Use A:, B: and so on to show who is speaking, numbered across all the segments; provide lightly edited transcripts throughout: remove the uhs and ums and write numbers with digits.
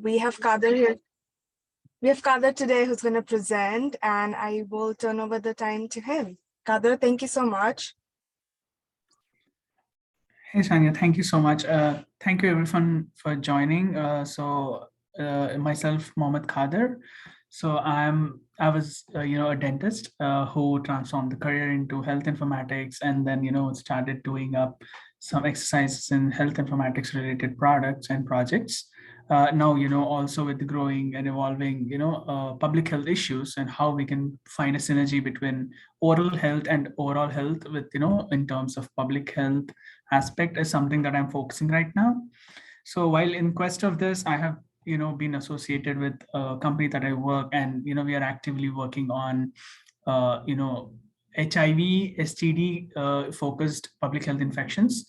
A: We have Khader here. We have Khader today who's going to present, and I will turn over the time to him. Khader, thank you so much.
B: Hey, Sanya, thank you so much. Thank you everyone for joining. Myself, Mohammed Khader. So I was a dentist who transformed the career into health informatics, and then started doing up some exercises in health informatics related products and projects. Now also with the growing and evolving public health issues, and how we can find a synergy between oral health and overall health with in terms of public health aspect is something that I'm focusing right now. So while in quest of this, I have been associated with a company that I work, and we are actively working on HIV, STD focused public health infections,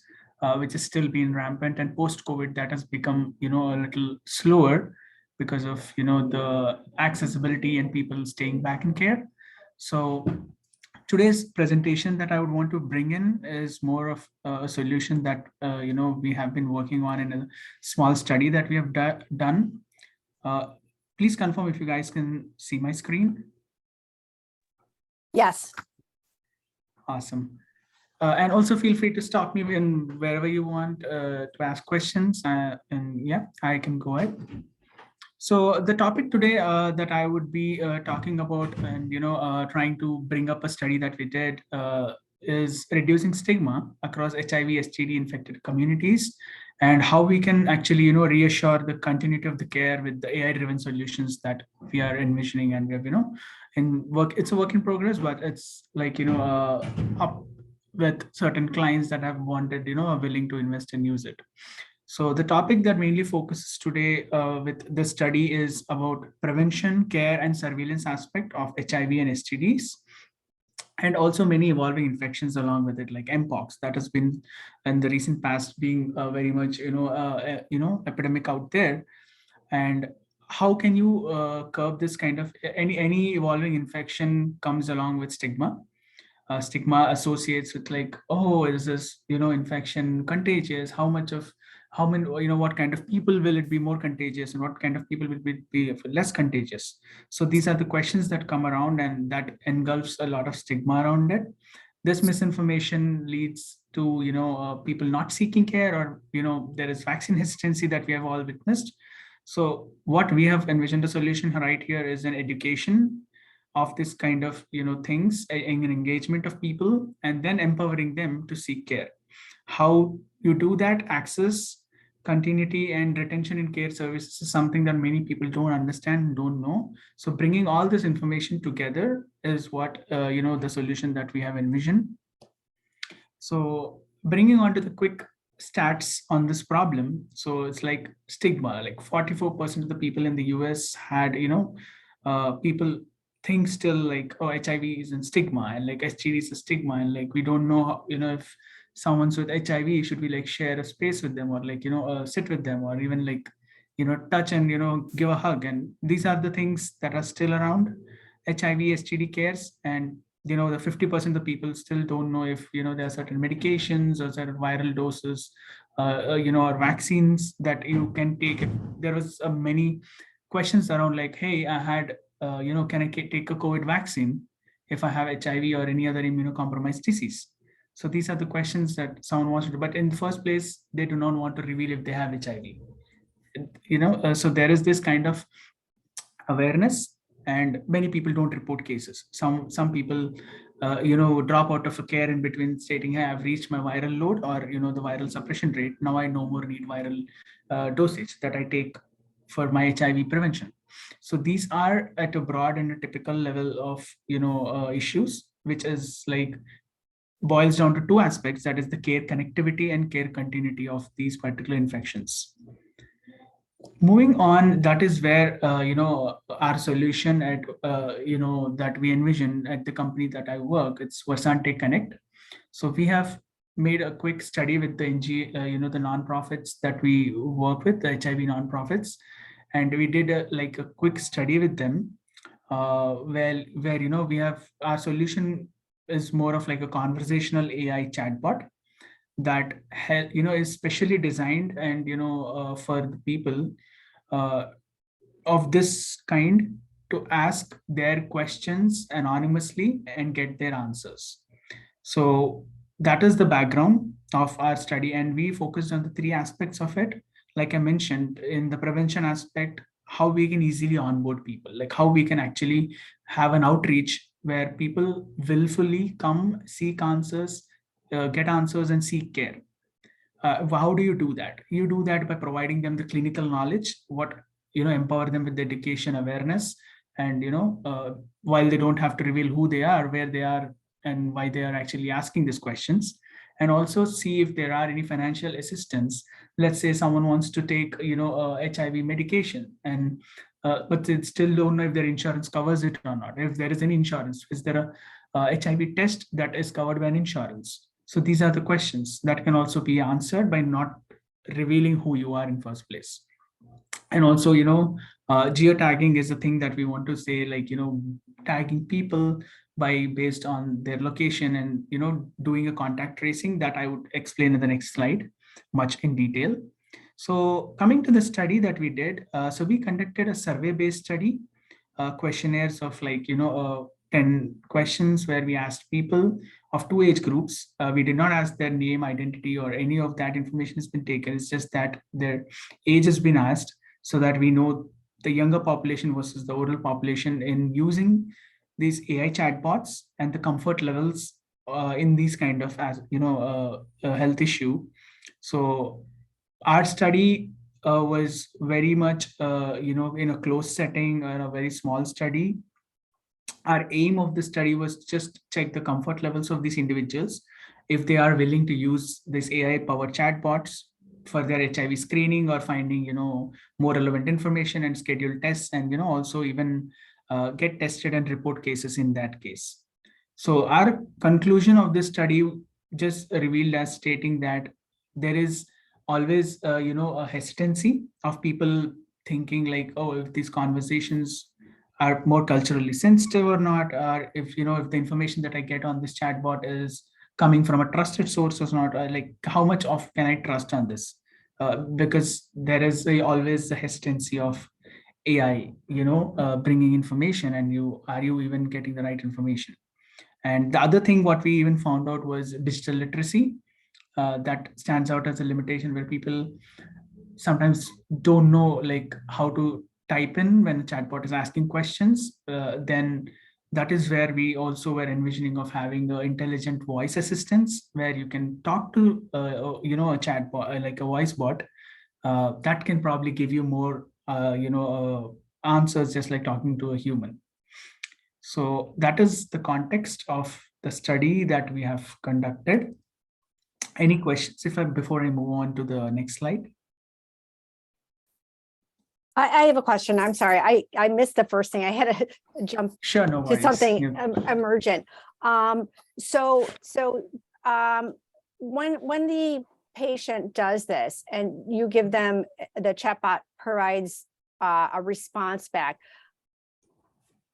B: which is still being rampant, and post COVID that has become a little slower because of the accessibility and people staying back in care. So today's presentation that I would want to bring in is more of a solution that we have been working on in a small study that we have done. Please confirm if you guys can see my screen.
C: Yes.
B: Awesome. And also feel free to stop me in wherever you want to ask questions. And yeah, I can go ahead. So the topic today that I would be talking about, and trying to bring up a study that we did, is reducing stigma across HIV STD infected communities, and how we can actually reassure the continuity of the care with the AI driven solutions that we are envisioning. And we have in work, it's a work in progress, but it's like up with certain clients that have wanted are willing to invest and use it. So the topic that mainly focuses today with the study is about prevention, care, and surveillance aspect of HIV and STDs, and also many evolving infections along with it, like Mpox, that has been in the recent past being very much epidemic out there. And how can you curb this kind of any evolving infection comes along with stigma. Stigma associates with like, oh, is this infection contagious? How many what kind of people will it be more contagious, and what kind of people will be less contagious? So these are the questions that come around, and that engulfs a lot of stigma around it. This misinformation leads to people not seeking care, or there is vaccine hesitancy that we have all witnessed. So what we have envisioned a solution right here is an education of this kind of things, an engagement of people, and then empowering them to seek care. How you do that, access, continuity, and retention in care services is something that many people don't understand and don't know. So bringing all this information together is what the solution that we have envisioned. So bringing on to the quick stats on this problem. So it's like stigma, like 44% of the people in the US had people think still like, oh, HIV is a stigma, and like STD is a stigma, and like we don't know how, if someone's with HIV, should we like share a space with them, or like sit with them, or even like touch and give a hug. And these are the things that are still around HIV STD cares. And the 50% of people still don't know if there are certain medications or certain viral doses or vaccines that you can take. There was many questions around like, hey, I had can I take a COVID vaccine if I have HIV or any other immunocompromised disease? So these are the questions that someone wants to do, but in the first place, they do not want to reveal if they have HIV. So there is this kind of awareness, and many people don't report cases. Some people drop out of a care in between, stating, hey, I've reached my viral load, or the viral suppression rate, now I no more need viral dosage that I take for my HIV prevention. So these are at a broad and a typical level of issues, which is like boils down to two aspects, that is the care connectivity and care continuity of these particular infections. Moving on, that is where our solution at that we envision at the company that I work, it's VersanteConnect. So we have made a quick study with the the nonprofits that we work with, the HIV nonprofits, and we did a quick study with them, where we have our solution is more of like a conversational AI chatbot that is specially designed and for the people of this kind to ask their questions anonymously and get their answers. So that is the background of our study, and we focused on the three aspects of it. Like I mentioned, in the prevention aspect, how we can easily onboard people, like how we can actually have an outreach where people willfully come, seek answers, get answers, and seek care. How do you do that? You do that by providing them the clinical knowledge, what, empower them with education, awareness, and while they don't have to reveal who they are, where they are, and why they are actually asking these questions. And also see if there are any financial assistance. Let's say someone wants to take HIV medication, and but they still don't know if their insurance covers it or not. If there is any insurance, is there a HIV test that is covered by an insurance? So these are the questions that can also be answered by not revealing who you are in first place. And also, geotagging is a thing that we want to say, like, tagging people by based on their location, and doing a contact tracing that I would explain in the next slide much in detail. So coming to the study that we did, so we conducted a survey based study, questionnaires of, like, 10 questions, where we asked people of two age groups. We did not ask their name, identity, or any of that information has been taken. It's just that their age has been asked, so that we know the younger population versus the older population in using these AI chatbots, and the comfort levels in these kind of, as health issue. So our study was very much in a closed setting, and a very small study. Our aim of the study was just check the comfort levels of these individuals, if they are willing to use this AI powered chatbots for their HIV screening, or finding more relevant information, and schedule tests, and also even get tested and report cases in that case. So our conclusion of this study just revealed as stating that there is always a hesitancy of people thinking like, oh, if these conversations are more culturally sensitive or not, or if the information that I get on this chatbot is coming from a trusted source or not, or like how much of can I trust on this, because there is always the hesitancy of AI bringing information, and you even getting the right information. And the other thing what we even found out was digital literacy, that stands out as a limitation, where people sometimes don't know like how to type in when the chatbot is asking questions. Then that is where we also were envisioning of having intelligent voice assistants, where you can talk to a chatbot, like a voice bot, that can probably give you more answers, just like talking to a human. So that is the context of the study that we have conducted. Any questions before I move on to the next slide?
C: I have a question. I'm sorry. I missed the first thing. I had to jump
B: Sure, no
C: to
B: worries.
C: something
B: Yeah.
C: emergent. So when the patient does this and you give them, the chatbot provides a response back,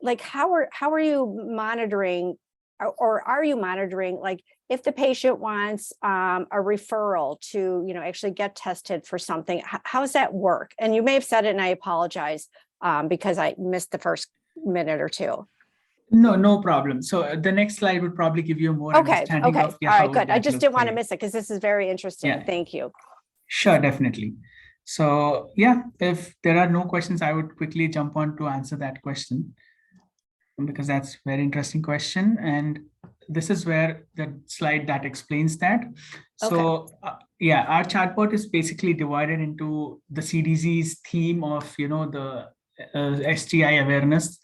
C: like how are you monitoring, or are you monitoring, like if the patient wants a referral to actually get tested for something, how does that work? And you may have said it and I apologize because I missed the first minute or two.
B: No problem. So the next slide would probably give you more understanding of
C: all right, good. I just didn't want to miss it because this is very interesting.
B: Yeah.
C: Thank you.
B: Sure, definitely. So yeah, if there are no questions, I would quickly jump on to answer that question, because that's a very interesting question. And this is where the slide that explains that. So yeah, our chatbot is basically divided into the CDC's theme of, the STI awareness,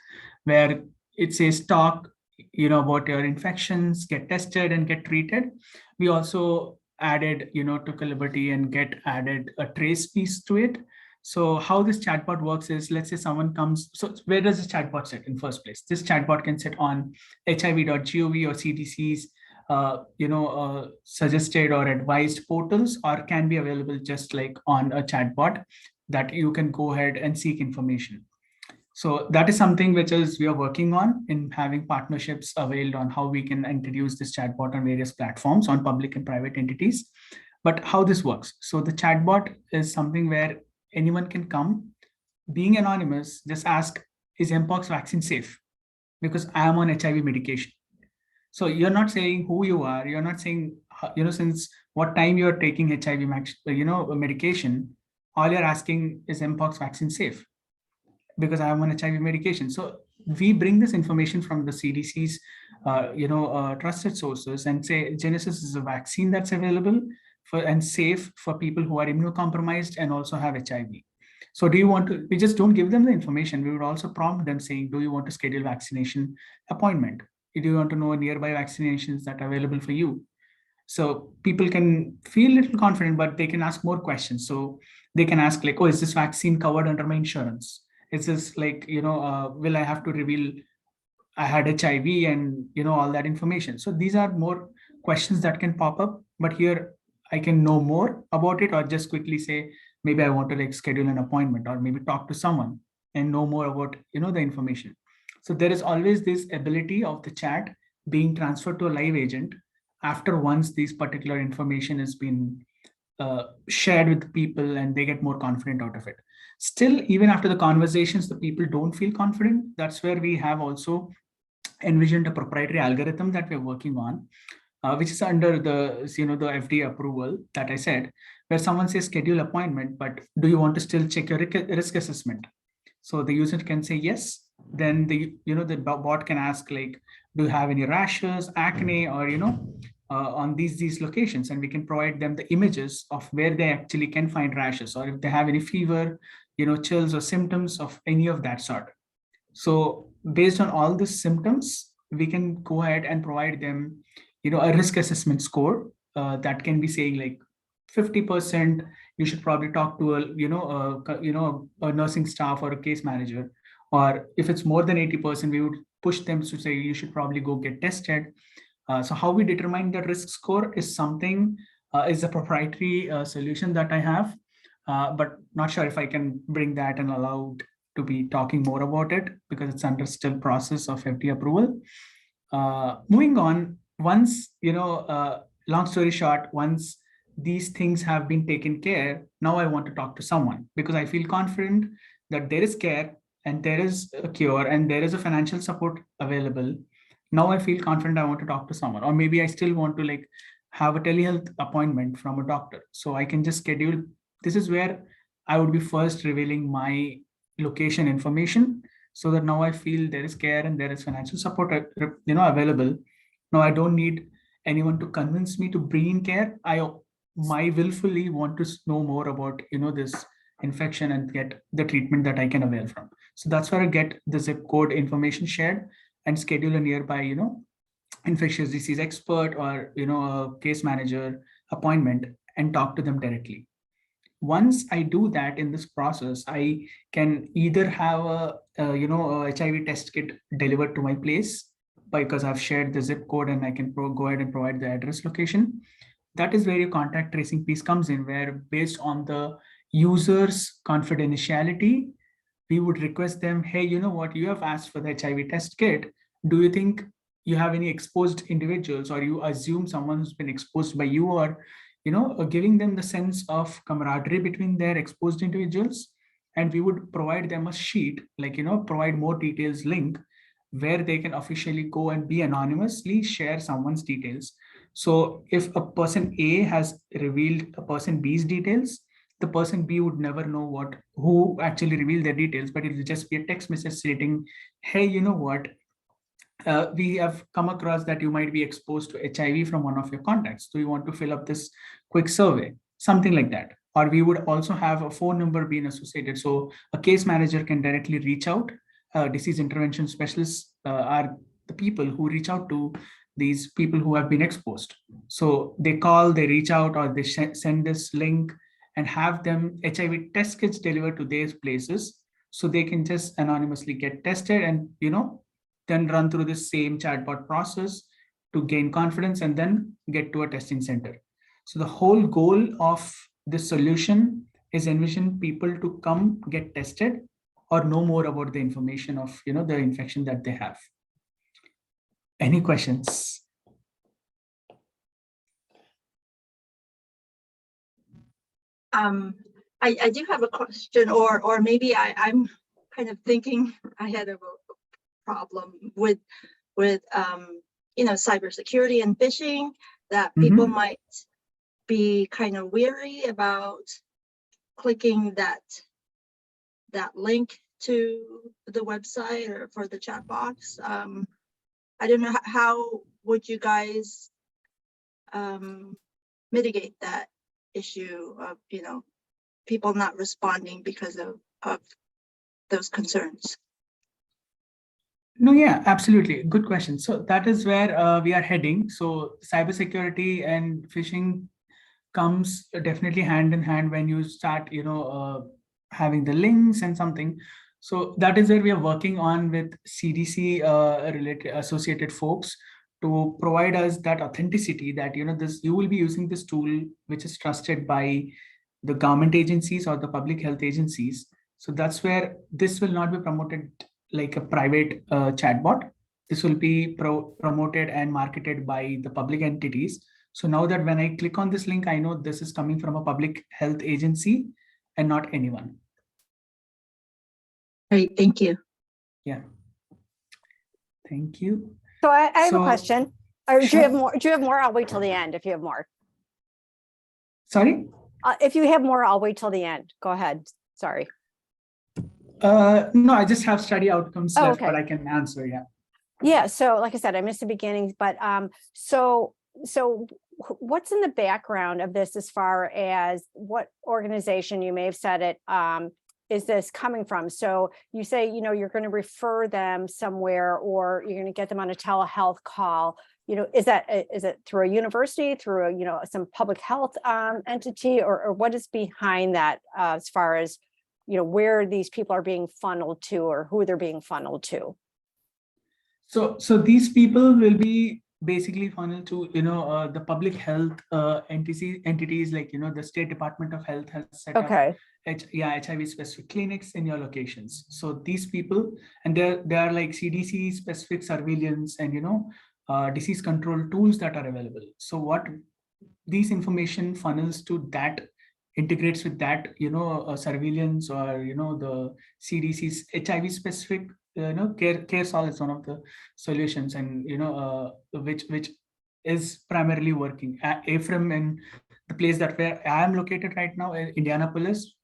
B: where it says talk, about your infections, get tested and get treated. We also added, took a liberty and get added a trace piece to it. So how this chatbot works is, let's say someone comes, so where does this chatbot sit in first place? This chatbot can sit on hiv.gov or CDC's suggested or advised portals, or can be available just like on a chatbot that you can go ahead and seek information. So that is something which is we are working on, in having partnerships availed on how we can introduce this chatbot on various platforms on public and private entities. But how this works? So the chatbot is something where anyone can come, being anonymous, just ask, is Mpox vaccine safe? Because I am on HIV medication. So you're not saying who you are. You're not saying, since what time you're taking HIV, medication. All you're asking is Mpox vaccine safe? Because I am on HIV medication. So we bring this information from the CDC's, trusted sources and say Genesis is a vaccine that's available for and safe for people who are immunocompromised and also have HIV. So do you want to, we just don't give them the information. We would also prompt them saying, do you want to schedule vaccination appointment? Do you want to know nearby vaccinations that are available for you? So people can feel a little confident, but they can ask more questions. So they can ask like, oh, is this vaccine covered under my insurance? Is this like, will I have to reveal I had HIV and, all that information? So these are more questions that can pop up, but here I can know more about it or just quickly say, maybe I want to like schedule an appointment or maybe talk to someone and know more about, the information. So there is always this ability of the chat being transferred to a live agent after once these particular information has been shared with people and they get more confident out of it. Still, even after the conversations, the people don't feel confident. That's where we have also envisioned a proprietary algorithm that we're working on, which is under the FDA approval that I said, where someone says schedule appointment, but do you want to still check your risk assessment? So the user can say yes. Then the bot can ask like, do you have any rashes, acne, or on these locations, and we can provide them the images of where they actually can find rashes, or if they have any fever, chills or symptoms of any of that sort. So based on all these symptoms, we can go ahead and provide them, a risk assessment score that can be saying like 50%. You should probably talk to a nursing staff or a case manager. Or if it's more than 80%, we would push them to say you should probably go get tested. So how we determine the risk score is something is a proprietary solution that I have, but not sure if I can bring that and allow to be talking more about it because it's under still process of FDA approval. Moving on, once, long story short, once these things have been taken care, now I want to talk to someone because I feel confident that there is care and there is a cure and there is a financial support available. Now I feel confident I want to talk to someone, or maybe I still want to like have a telehealth appointment from a doctor. So I can just schedule. This is where I would be first revealing my location information so that now I feel there is care and there is financial support, available. Now I don't need anyone to convince me to bring in care. My willfully want to know more about, this infection and get the treatment that I can avail from. So that's where I get the zip code information shared and schedule a nearby, infectious disease expert or, a case manager appointment and talk to them directly. Once I do that in this process, I can either have a HIV test kit delivered to my place because I've shared the zip code and I can go ahead and provide the address location. That is where your contact tracing piece comes in, where based on the user's confidentiality, we would request them, hey, you know what, you have asked for the HIV test kit. Do you think you have any exposed individuals, or you assume someone who's been exposed by you, or giving them the sense of camaraderie between their exposed individuals? And we would provide them a sheet, like provide more details link where they can officially go and be anonymously share someone's details. So if a person A has revealed a person B's details, the person B would never know who actually revealed their details, but it will just be a text message stating, hey, you know what, we have come across that you might be exposed to HIV from one of your contacts. Do you want to fill up this quick survey? Something like that. Or we would also have a phone number being associated. So a case manager can directly reach out. Disease intervention specialists are the people who reach out to these people who have been exposed. So they call, they reach out, or they send this link and have them HIV test kits delivered to their places so they can just anonymously get tested and, then run through the same chatbot process to gain confidence and then get to a testing center. So the whole goal of this solution is envision people to come get tested or know more about the information of the infection that they have. Any questions?
D: I do have a question, or maybe I'm kind of thinking ahead of a problem with cybersecurity and phishing, that people might be kind of weary about clicking that link to the website or for the chat box. I don't know, how would you guys mitigate that issue of people not responding because of those concerns?
B: No, yeah, absolutely. Good question. So that is where we are heading. So cybersecurity and phishing comes definitely hand in hand when you start, having the links and something. So that is where we are working on with CDC related associated folks to provide us that authenticity that, this you will be using this tool, which is trusted by the government agencies or the public health agencies. So that's where this will not be promoted like a private chatbot. This will be promoted and marketed by the public entities. So now that when I click on this link, I know this is coming from a public health agency and not anyone.
D: Great, thank you.
B: Yeah. Thank you.
C: So I have a question. Or do
B: Sure.
C: you have more? Do you have more? I'll wait till the end if you have more.
B: Sorry?
C: If you have more, I'll wait till the end. Go ahead. Sorry.
B: No, I just have study outcomes left,
C: okay.
B: but I can answer. Yeah.
C: Yeah. So like I said, I missed the beginning, but so what's in the background of this as far as what organization, you may have said it, is this coming from? So you say, you're going to refer them somewhere, or you're going to get them on a telehealth call. Is it through a university, through some public health entity, or what is behind that as far as, where these people are being funneled to or who they're being funneled to?
B: So these people will be basically funneled to, the public health entities like, the State Department of Health has set up HIV specific clinics in your locations. So these people, and there are like CDC specific surveillance and, disease control tools that are available. So what these information funnels to that integrates with that, surveillance or, the CDC's HIV specific, CareSol is one of the solutions, and, which is primarily working. AFRIM in the place that where I am located right now, Indianapolis,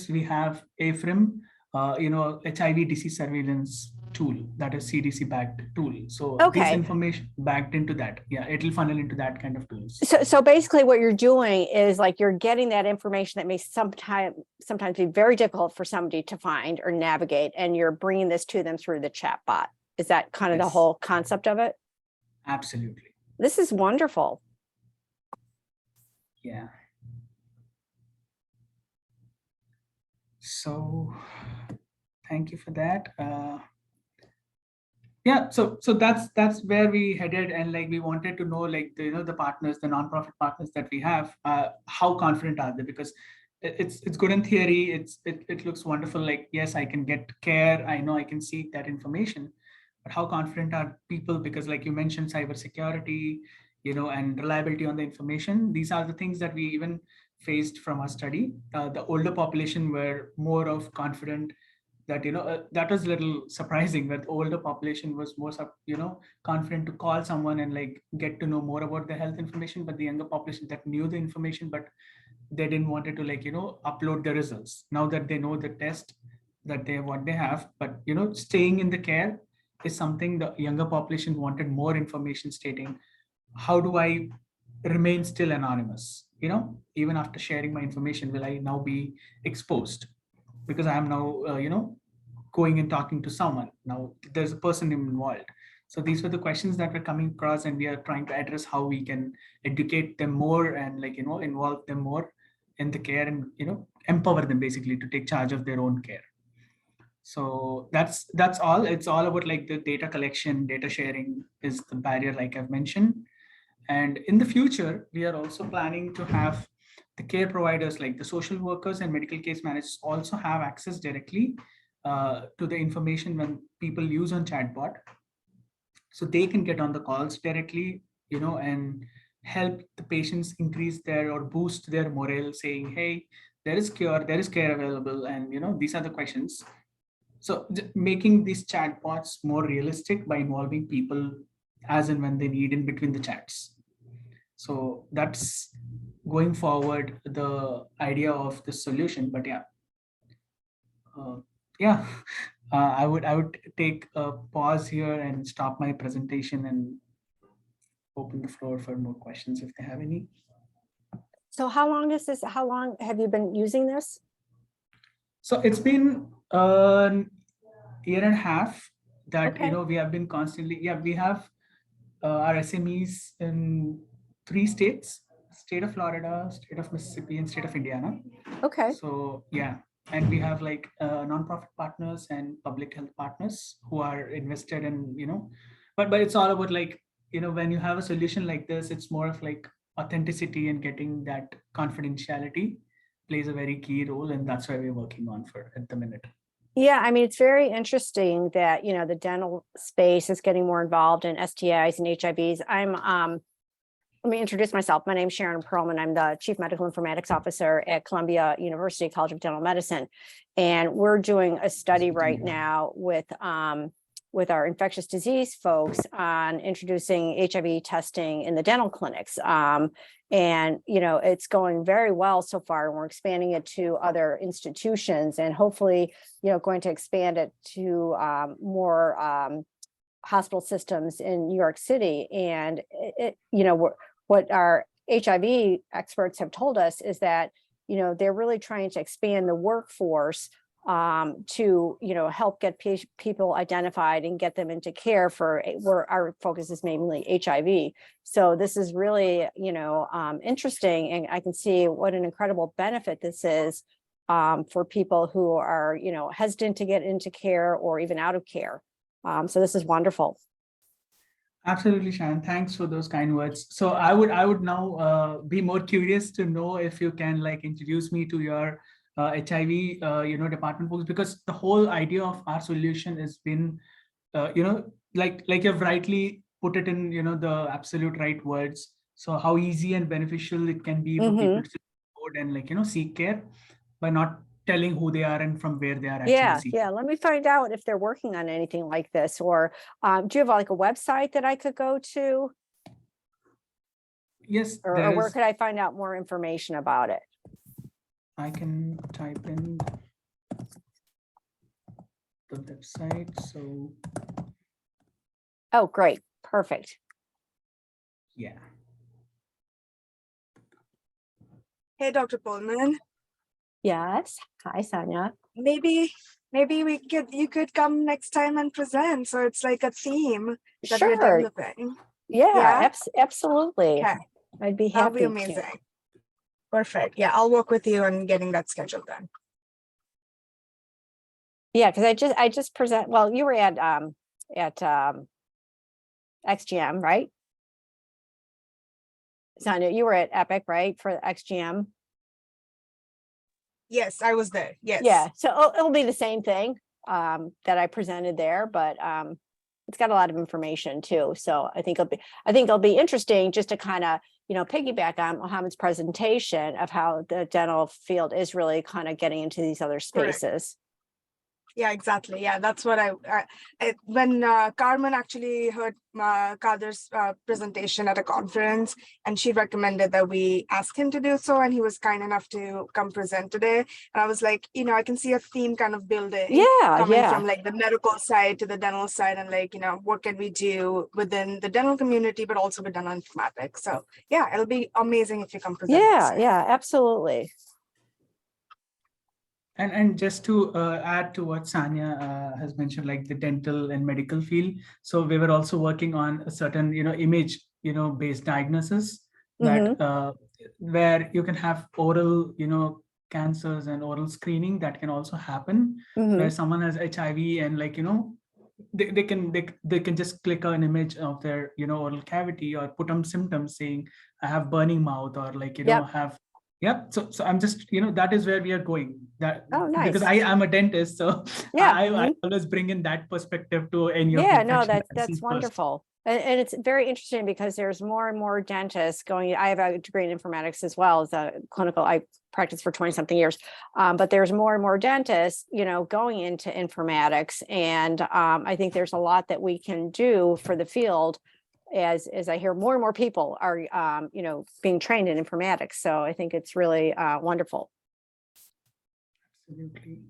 B: we have AFRIM, HIV disease surveillance tool, that is CDC backed tool. So this information backed into that, it'll funnel into that kind of tools.
C: So basically what you're doing is like you're getting that information that may sometimes be very difficult for somebody to find or navigate, and you're bringing this to them through the chat bot. Is that kind of the whole concept of it?
B: Absolutely.
C: This is wonderful.
B: Yeah. So thank you for that. Yeah, so that's where we headed, and like we wanted to know, like the partners, the nonprofit partners that we have, how confident are they? Because it's good in theory, it looks wonderful. Like, yes, I can get care, I know I can seek that information, but how confident are people? Because like you mentioned, cybersecurity, and reliability on the information. These are the things that we even faced from our study. The older population were more of confident. That that was a little surprising, that older population was more confident to call someone and like get to know more about the health information, but the younger population that knew the information, but they didn't want to like upload the results now that they know the test that what they have. But staying in the care is something the younger population wanted more information, stating how do I remain still anonymous, even after sharing my information, will I now be exposed? Because I am now, going and talking to someone. Now there's a person involved. So these were the questions that were coming across, and we are trying to address how we can educate them more and like, involve them more in the care and, empower them basically to take charge of their own care. So that's all. It's all about like the data collection, data sharing is the barrier, like I've mentioned. And in the future, we are also planning to have the care providers like the social workers and medical case managers also have access directly to the information when people use on chatbot. So they can get on the calls directly, and help the patients increase their or boost their morale, saying, hey, there is cure, there is care available, and these are the questions. So making these chatbots more realistic by involving people as and when they need in between the chats. So that's going forward the idea of the solution. But uh, yeah, I would take a pause here and stop my presentation and open the floor for more questions if they have any.
C: So how long have you been using this?
B: So it's been a year and a half that
C: Okay.
B: we have been constantly, we have our SMEs in 3 states: state of Florida, state of Mississippi, and state of Indiana.
C: Okay.
B: So and we have like nonprofit partners and public health partners who are invested in, but it's all about like, when you have a solution like this, it's more of like authenticity and getting that confidentiality plays a very key role, and that's why we're working on for at the minute.
C: Yeah, I mean, it's very interesting that, the dental space is getting more involved in STIs and HIVs. Let me introduce myself. My name is Sharon Perlman. I'm the Chief Medical Informatics Officer at Columbia University College of Dental Medicine. And we're doing a study right now with our infectious disease folks on introducing HIV testing in the dental clinics. And, it's going very well so far, and we're expanding it to other institutions, and hopefully, going to expand it to more hospital systems in New York City. And what our HIV experts have told us is that, they're really trying to expand the workforce to help get people identified and get them into care for where our focus is mainly HIV. So this is really interesting, and I can see what an incredible benefit this is for people who are hesitant to get into care or even out of care. So this is wonderful.
B: Absolutely, Shannon. Thanks for those kind words. So I would now be more curious to know if you can like introduce me to your HIV department folks, because the whole idea of our solution has been like you've rightly put it in the absolute right words. So how easy and beneficial it can be for people to support and seek care by not telling who they are and from where they are actually seeking.
C: Yeah. Let me find out if they're working on anything like this, or do you have like a website that I could go to?
B: Yes.
C: Or where could I find out more information about it?
B: I can type in the website. So.
C: Oh, great. Perfect.
B: Yeah.
A: Hey, Dr. Pullman.
C: Yes. Hi, Sonia.
A: Maybe you could come next time and present. So it's like a theme that we're
C: Sure.
A: developing.
C: Yeah. Absolutely.
A: Okay.
C: I'd be
A: That'll
C: happy
A: be amazing.
C: to.
A: Perfect. Yeah, I'll work with you on getting that scheduled then.
C: Yeah, because I just present. Well, you were at XGM, right? Sonia, you were at Epic, right, for XGM?
A: Yes, I was there. Yes.
C: Yeah, so it'll be the same thing that I presented there, but it's got a lot of information too. So I think it'll be interesting just to kind of piggyback on Mohammed's presentation of how the dental field is really kind of getting into these other spaces.
A: Correct. Yeah, exactly. Yeah, that's what when Carmen actually heard Khader's presentation at a conference, and she recommended that we ask him to do so, and he was kind enough to come present today. And I was like, I can see a theme kind of building, coming from like the medical side to the dental side, and like, what can we do within the dental community, but also with dental informatics. So yeah, it'll be amazing if you come present.
C: Yeah, absolutely.
B: And just to add to what Sanya has mentioned, like the dental and medical field. So we were also working on a certain, image, based diagnosis that where you can have oral, cancers and oral screening that can also happen where someone has HIV and like, they can just click an image of their, oral cavity or put on symptoms saying I have burning mouth or like, have. Yeah. So I'm just, that is where we are going. That
C: nice.
B: Because I am a dentist. So I always bring in that perspective to any of the
C: no, that's wonderful. And it's very interesting because there's more and more dentists going. I have a degree in informatics as well as a clinical. I practiced for 20 something years, but there's more and more dentists, going into informatics. And I think there's a lot that we can do for the field as I hear more and more people are, being trained in informatics. So I think it's really wonderful.
B: Absolutely.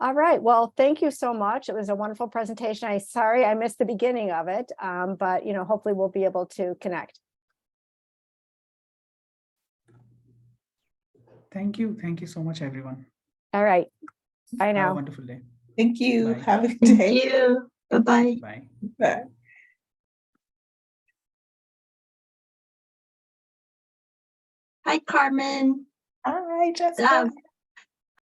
C: All right. Well, thank you so much. It was a wonderful presentation. Sorry I missed the beginning of it, but hopefully we'll be able to connect.
B: Thank you. Thank you so much, everyone.
C: All right. Bye
B: Have a
C: now.
B: wonderful day.
E: Thank you.
B: Bye.
E: Have a good
D: Thank
E: day.
D: you. Bye-bye.
B: Bye.
E: Bye.
D: Hi, Carmen.
E: Hi, Jessica.